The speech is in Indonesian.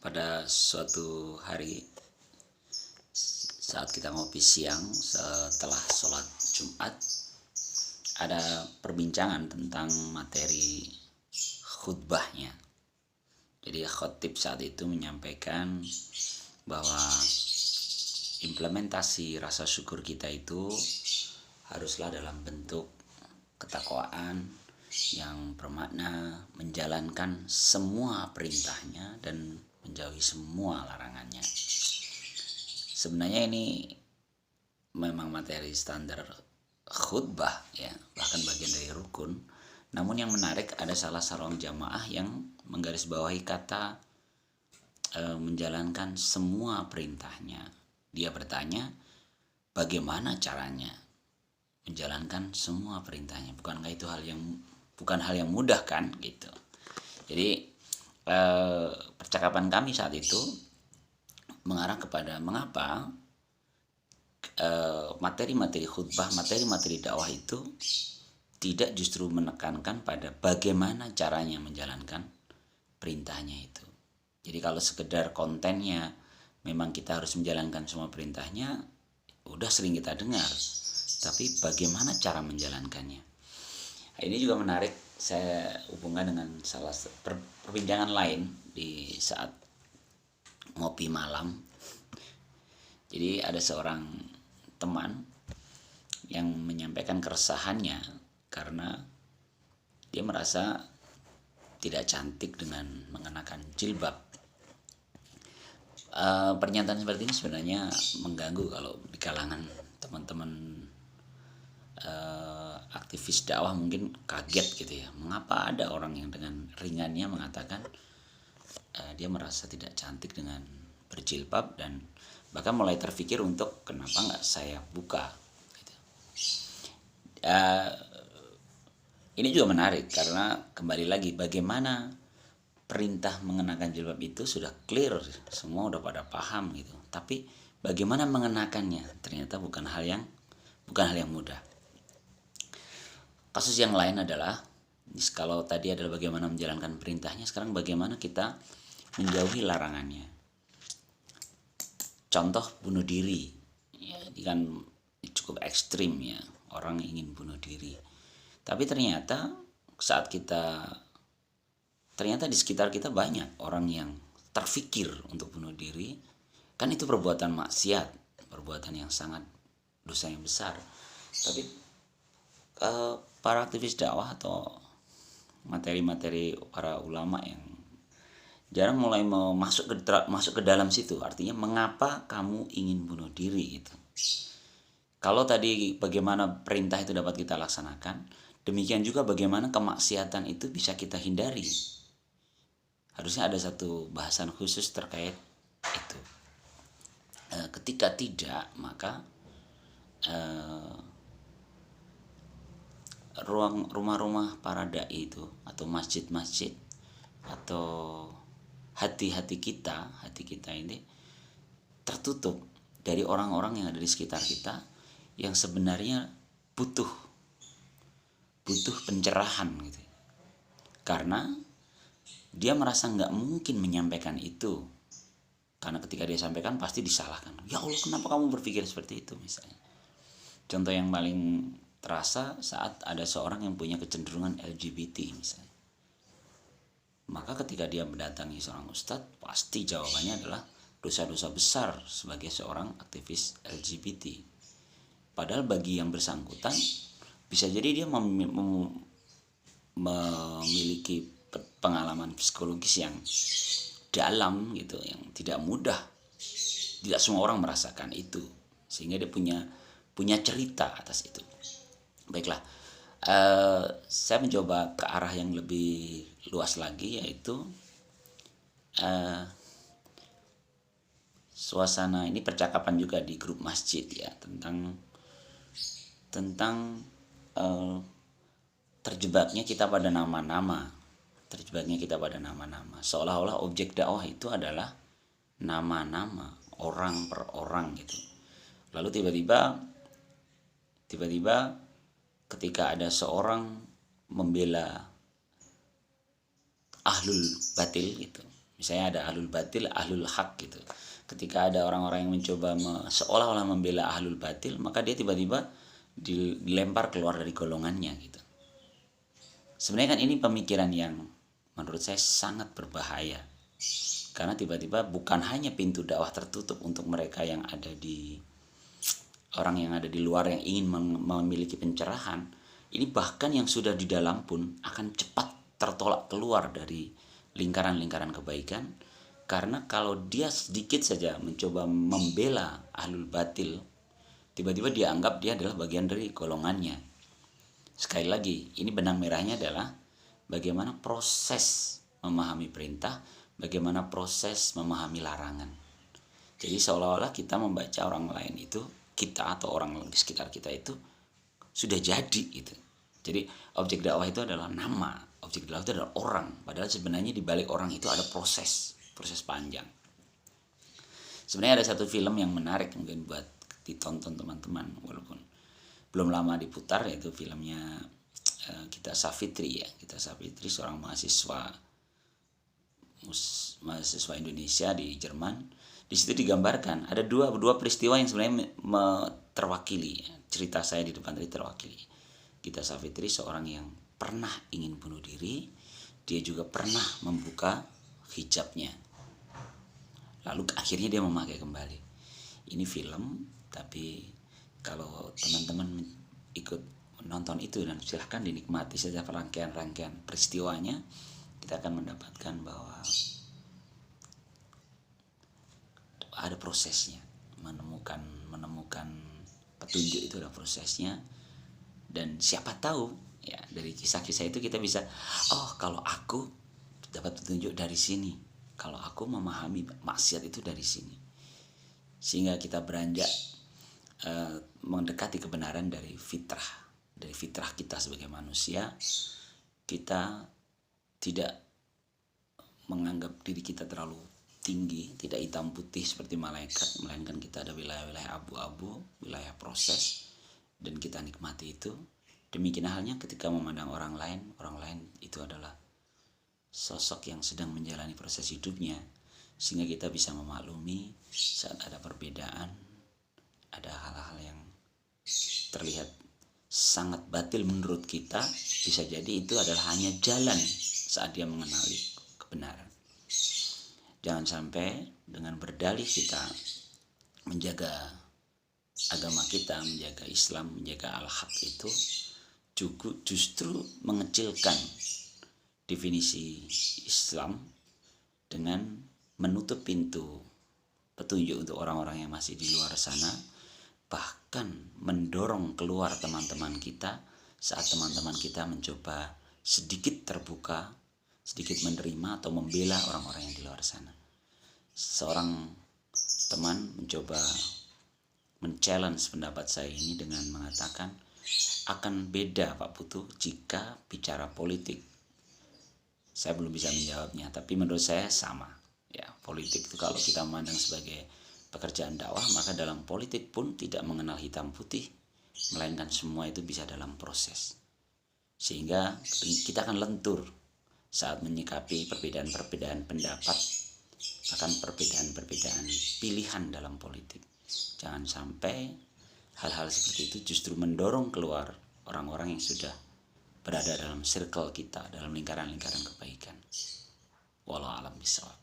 Pada suatu hari saat kita ngopi siang setelah sholat Jumat, ada perbincangan tentang materi khutbahnya. Jadi khotib saat itu menyampaikan bahwa implementasi rasa syukur kita itu haruslah dalam bentuk ketakwaan yang bermakna menjalankan semua perintahnya dan menjauhi semua larangannya. Sebenarnya ini memang materi standar khutbah ya, bahkan bagian dari rukun. Namun yang menarik ada salah seorang jamaah yang menggarisbawahi kata menjalankan semua perintahnya. Dia bertanya, bagaimana caranya menjalankan semua perintahnya? Bukankah itu bukan hal yang mudah kan gitu. Jadi percakapan kami saat itu mengarah kepada mengapa materi-materi khutbah, materi-materi dakwah itu tidak justru menekankan pada bagaimana caranya menjalankan perintahnya itu. Jadi kalau sekedar kontennya memang kita harus menjalankan semua perintahnya, udah sering kita dengar. Tapi bagaimana cara menjalankannya? Nah, ini juga menarik, saya hubungkan dengan salah perbincangan lain di saat ngopi malam. Jadi ada seorang teman yang menyampaikan keresahannya karena dia merasa tidak cantik dengan mengenakan jilbab. Pernyataan seperti ini sebenarnya mengganggu kalau di kalangan teman-teman aktivis dakwah, mungkin kaget gitu ya, mengapa ada orang yang dengan ringannya mengatakan dia merasa tidak cantik dengan berjilbab, dan bahkan mulai terpikir untuk kenapa nggak saya buka gitu. Ini juga menarik karena kembali lagi bagaimana perintah mengenakan jilbab itu sudah clear, semua udah pada paham gitu, tapi bagaimana mengenakannya ternyata bukan hal yang mudah. Kasus yang lain adalah, kalau tadi adalah bagaimana menjalankan perintahnya, sekarang bagaimana kita menjauhi larangannya. Contoh bunuh diri, ya, ini kan cukup ekstrim ya, orang ingin bunuh diri. Tapi ternyata di sekitar kita banyak orang yang terfikir untuk bunuh diri, kan itu perbuatan maksiat, perbuatan yang sangat dosa yang besar. Tapi para aktivis dakwah atau materi-materi para ulama yang jarang mulai masuk ke dalam situ, artinya mengapa kamu ingin bunuh diri gitu. Kalau tadi bagaimana perintah itu dapat kita laksanakan, demikian juga bagaimana kemaksiatan itu bisa kita hindari. Harusnya ada satu bahasan khusus terkait itu. Ketika tidak, maka rumah-rumah para dai itu atau masjid-masjid atau hati kita ini tertutup dari orang-orang yang ada di sekitar kita yang sebenarnya butuh pencerahan gitu. Karena dia merasa nggak mungkin menyampaikan itu, karena ketika dia sampaikan pasti disalahkan. Ya Allah, kenapa kamu berpikir seperti itu misalnya. Contoh yang paling terasa saat ada seorang yang punya kecenderungan LGBT misalnya. Maka ketika dia mendatangi seorang ustadz, pasti jawabannya adalah dosa-dosa besar sebagai seorang aktivis LGBT. Padahal bagi yang bersangkutan bisa jadi dia memiliki pengalaman psikologis yang dalam gitu, yang tidak mudah. Tidak semua orang merasakan itu, sehingga dia punya cerita atas itu. Baiklah, saya mencoba ke arah yang lebih luas lagi, yaitu suasana ini percakapan juga di grup masjid ya, tentang terjebaknya kita pada nama-nama, seolah-olah objek dakwah itu adalah nama-nama orang per orang gitu. Lalu tiba-tiba ketika ada seorang membela ahlul batil gitu, Misalnya ada ahlul batil, ahlul hak gitu. Ketika ada orang-orang yang mencoba seolah-olah membela ahlul batil, maka dia tiba-tiba dilempar keluar dari golongannya gitu. Sebenarnya kan ini pemikiran yang menurut saya sangat berbahaya. Karena tiba-tiba bukan hanya pintu dakwah tertutup untuk mereka yang ada di orang yang ada di luar yang ingin memiliki pencerahan, ini bahkan yang sudah di dalam pun akan cepat tertolak keluar dari lingkaran-lingkaran kebaikan. Karena kalau dia sedikit saja mencoba membela ahlul batil, tiba-tiba dia anggap dia adalah bagian dari golongannya. Sekali lagi, ini benang merahnya adalah bagaimana proses memahami perintah, bagaimana proses memahami larangan. Jadi seolah-olah kita membaca orang lain itu, kita atau orang di sekitar kita itu sudah jadi gitu. Jadi objek dakwah itu adalah nama, objek dakwah itu adalah orang. Padahal sebenarnya di balik orang itu ada proses panjang. Sebenarnya ada satu film yang menarik mungkin buat ditonton teman-teman, walaupun belum lama diputar, yaitu filmnya Gita Savitri ya. Gita Savitri seorang mahasiswa Indonesia di Jerman. Di situ digambarkan ada dua peristiwa yang sebenarnya terwakili. Cerita saya di depan tadi terwakili. Gita Savitri seorang yang pernah ingin bunuh diri, dia juga pernah membuka hijabnya. Lalu akhirnya dia memakai kembali. Ini film, tapi kalau teman-teman ikut menonton itu dan silahkan dinikmati saja rangkaian peristiwanya, kita akan mendapatkan bahwa ada prosesnya. Menemukan petunjuk itu ada prosesnya, dan siapa tahu ya dari kisah-kisah itu kita bisa, oh kalau aku dapat petunjuk dari sini, kalau aku memahami maksiat itu dari sini, sehingga kita beranjak mendekati kebenaran dari fitrah kita sebagai manusia. Kita tidak menganggap diri kita terlalu tinggi, tidak hitam putih seperti malaikat, melainkan kita ada wilayah-wilayah abu-abu, wilayah proses, dan kita nikmati itu. Demikian halnya ketika memandang orang lain itu adalah sosok yang sedang menjalani proses hidupnya, sehingga kita bisa memaklumi saat ada perbedaan, ada hal-hal yang terlihat sangat batil menurut kita, bisa jadi itu adalah hanya jalan saat dia mengenali kebenaran. Jangan sampai dengan berdalih kita menjaga agama kita, menjaga Islam, menjaga al-haq itu justru mengecilkan definisi Islam dengan menutup pintu petunjuk untuk orang-orang yang masih di luar sana, bahkan mendorong keluar teman-teman kita saat teman-teman kita mencoba sedikit terbuka, sedikit menerima atau membela orang-orang yang di luar sana. Seorang teman mencoba men-challenge pendapat saya ini dengan mengatakan, akan beda Pak Putu jika bicara politik. Saya belum bisa menjawabnya, tapi menurut saya sama. Ya, politik itu kalau kita memandang sebagai pekerjaan dakwah, maka dalam politik pun tidak mengenal hitam putih, melainkan semua itu bisa dalam proses. Sehingga kita akan lentur saat menyikapi perbedaan-perbedaan pendapat, bahkan perbedaan-perbedaan pilihan dalam politik. Jangan sampai hal-hal seperti itu justru mendorong keluar orang-orang yang sudah berada dalam circle kita, dalam lingkaran-lingkaran kebaikan. Wallahu a'lam bishawab.